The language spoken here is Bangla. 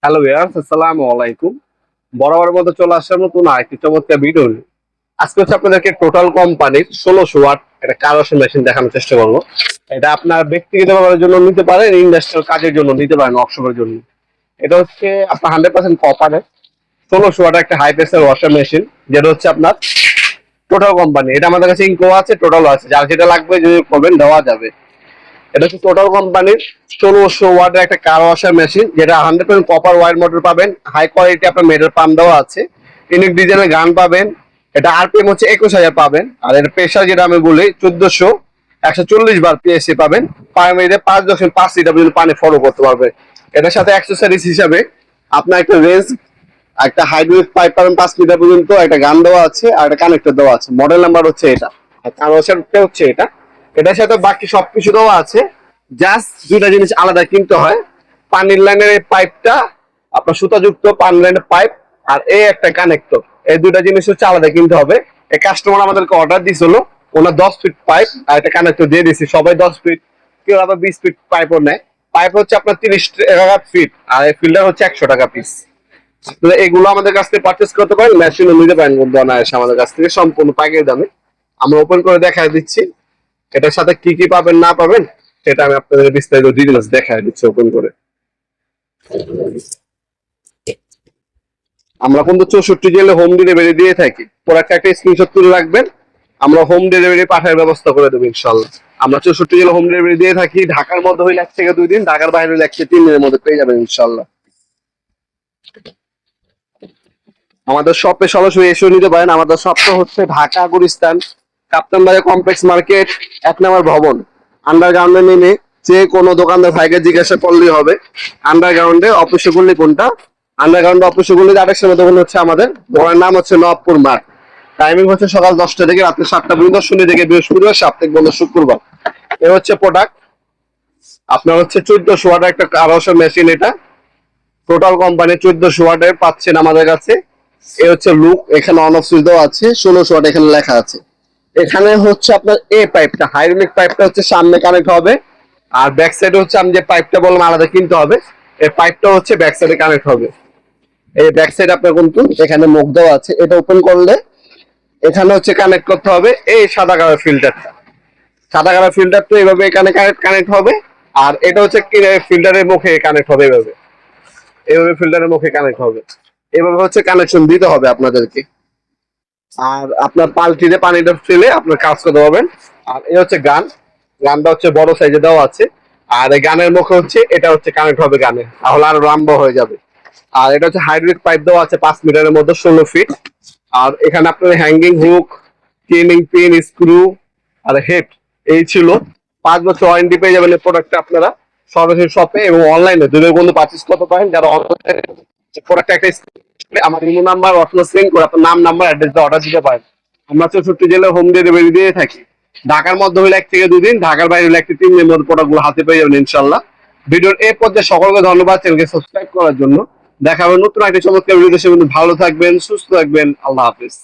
হ্যালো ভিউয়ার্স, আসসালামু আলাইকুম। বরাবরের মতো চলে আসার নতুন আরেকটি চমৎকার ভিডিও নিয়ে। আজকে হচ্ছে আপনাদেরকে টোটাল কোম্পানির 1600 ওয়াট একটা কার ওয়াশিং মেশিন দেখানোর চেষ্টা করবো। এটা আপনার ব্যক্তিগত ব্যবহারের জন্য নিতে পারেন, ইন্ডাস্ট্রিয়াল কাজের জন্য নিতে পারেন, ওয়ার্কশপের জন্য। এটা হচ্ছে আপনার 100% কপারের 1600 ওয়াট একটা হাই প্রেসার ওয়াশার মেশিন, যেটা হচ্ছে আপনার টোটাল কোম্পানি। এটা আমাদের কাছে ইনকো আছে, টোটাল আছে, যার যেটা লাগবে যদি করবেন দেওয়া যাবে। এটা হচ্ছে টোটাল কোম্পানির 1600 ওয়াটের একটা কার ওয়াশার মেশিন, যেটা 100% কপার ওয়ার মোটর পাবেন। হাই কোয়ালিটি আপনার মেটাল পাম্প দেওয়া আছে, ইউনিক ডিজাইনের গান পাবেন। এটা আরপিএম হচ্ছে 21,000 পাবেন। আর এর প্রেশার যেটা আমি বলি 140 বার পিএসসি পাবেন। পার মিনিটে 5.5 লিটার পর্যন্ত পানি ফলো করতে পারবে। এটার সাথে অ্যাক্সেসরিজ হিসাবে আপনার একটা রেঞ্জ, একটা হাইড্রোলিক পাইপ পাবেন 5 মিটার পর্যন্ত, একটা গান দেওয়া আছে আর একটা কানেক্টর দেওয়া আছে। মডেল নাম্বার হচ্ছে এটা, আর কার ওয়াশারটা হচ্ছে এটা। এটার সাথে বাকি সবকিছু দেওয়া আছে, জাস্ট দুইটা জিনিস আলাদা কিনতে হয়। পানির লাইনের এই পাইপটা আপনার সুতাযুক্ত পানি লাইনের পাইপ, আর এই একটা কানেক্টর, এই দুইটা জিনিস হচ্ছে আলাদা কিনতে হবে। এই কাস্টমার আমাদেরকে অর্ডার দিছিল, ওনার 10 ফিট পাইপ আর একটা কানেক্টর দিয়ে দিছি। সবাই 10 ফিট, কেউ আবার 20 ফিট পাইপও নেয়। পাইপ হচ্ছে আপনার 30 টাকা ফিট, আর এই ফিল্টার হচ্ছে 100 টাকা পিস। এগুলো আমাদের কাছ থেকে পারচেস করতে পারেন, মেশিনও নিতে পারেন বন্ধু অনায়াসে আমাদের কাছ থেকে সম্পূর্ণ পাইকারি দামে। আমরা ওপেন করে দেখাই দিচ্ছি এটার সাথে কি কি পাবেন না পাবেন, সেটা আমি আপনাদের বিস্তারিত ডিটেলস দেখাই দিচ্ছি ওপেন করে। আমরা কিন্তু 64 জেলে হোম ডেলিভারি দিয়ে থাকি। প্রোডাক্ট একটা স্ক্রিনশট তুলে রাখবেন, আমরা হোম ডেলিভারি পাঠানোর ব্যবস্থা করে দেবো ইনশাল্লাহ। আমরা 64 জেলে হোম ডেলিভারি দিয়ে থাকি। ঢাকার মধ্যে হইলে 1 থেকে 2 দিন, ঢাকার বাইরে হইলে 1 থেকে 3 দিনের মধ্যে পেয়ে যাবেন ইনশাল্লাহ। আমাদের শপে সরাসরি এসেও নিতে পারেন। আমাদের শপটা হচ্ছে ঢাকা গুলিস্তান কাপ্তান বাজার কমপ্লেক্স মার্কেট, 1 নম্বর ভবন। আন্ডারগ্রাউন্ডে নেমে যে কোনো দোকানদার ভাইকে জিজ্ঞাসা করলেই হবে আন্ডারগ্রাউন্ডে অফিসে গুলি কোনটা। আন্ডারগ্রাউন্ডে অফিসে গুলি আরেকশো দোকান হচ্ছে আমাদের দোকানের নাম হচ্ছে নবপুর মার্ট। টাইমিং হচ্ছে সকাল 10টা থেকে রাত্রে 7টা পর্যন্ত, শনি থেকে বৃহস্পতিবার, সাপ্তাহিক বন্ধ শুক্রবার। এ হচ্ছে প্রোডাক্ট আপনার হচ্ছে 1400 ওয়াটের একটা কার ওয়াশার মেশিন। এটা টোটাল কোম্পানি 1400 ওয়াটের পাচ্ছেন আমাদের কাছে। এ হচ্ছে লুক, এখানে অন অফ সুইচ দেওয়া আছে। 1600 ওয়াট এখানে লেখা আছে। এখানে হচ্ছে আপনার এই পাইপটা, হাইড্রোলিক পাইপটা হচ্ছে সামনে কানেক্ট হবে, আর ব্যাক সাইডে হচ্ছে আমি যে পাইপটা বললাম আলাদা কিনতে হবে, এই পাইপটা হচ্ছে ব্যাক সাইডে কানেক্ট হবে। এই ব্যাক সাইড আপনার কিন্তু এখানে মুখ দেওয়া আছে, এটা ওপেন করলে এখানে হচ্ছে কানেক্ট করতে হবে এই সাদা কালার ফিল্টারটা। সাদা কালার ফিল্টারটা এইভাবে এখানে কানেক্ট হবে, আর এটা হচ্ছে ফিল্টারের মুখে কানেক্ট হবে। এইভাবে এইভাবে ফিল্টারের মুখে কানেক্ট হবে। এভাবে হচ্ছে কানেকশন দিতে হবে আপনাদেরকে। আর আপনার পাল্টিতে পানিটা ফেলে আপনার কাজ করতে পারবেন। আর এই হচ্ছে গান, গানটা হচ্ছে বড় সাইজে দেওয়া আছে। আর এই গানের মুখে হচ্ছে এটা হচ্ছে কানেক্ট হবে গানে, তাহলে আরো লম্বা হয়ে যাবে। আর এটা হচ্ছে হাইড্রোলিক পাইপ দেওয়া আছে 5 মিটারের মধ্যে, 16 ফিট। আর এখানে আপনার হ্যাঙ্গিং হুক, টিনিং পিন, স্ক্রু আর হেড এই ছিল। 5 বছর ওয়ারেন্টি পেয়ে যাবেন এই প্রোডাক্টটা আপনারা সরাসরি শপে এবং অনলাইনে দুটোর বন্ধু পারচেস করতে পারেন। যারা অনলাইনে প্রোডাক্ট একটা আমার ইমো নাম্বার অথবা সেন্ড করে আপনার নাম নাম্বার অ্যাড্রেস দিয়ে অর্ডার দিতে পারেন। আমরা 64 জেলে হোম ডেলিভারি দিয়ে থাকি। ঢাকার মধ্যে হলে 1 থেকে 2 দিন, ঢাকার বাইরে হলে 1 থেকে 3 দিনের মধ্যে প্রোডাক্টগুলো হাতে পেয়ে যাবেন ইনশাল্লাহ। ভিডিওর এই পর্যায়ে সকলকে ধন্যবাদ চ্যানেলকে সাবস্ক্রাইব করার জন্য। দেখা হবে নতুন একটা চমৎকার ভিডিও। সে ভালো থাকবেন, সুস্থ থাকবেন। আল্লাহ হাফিজ।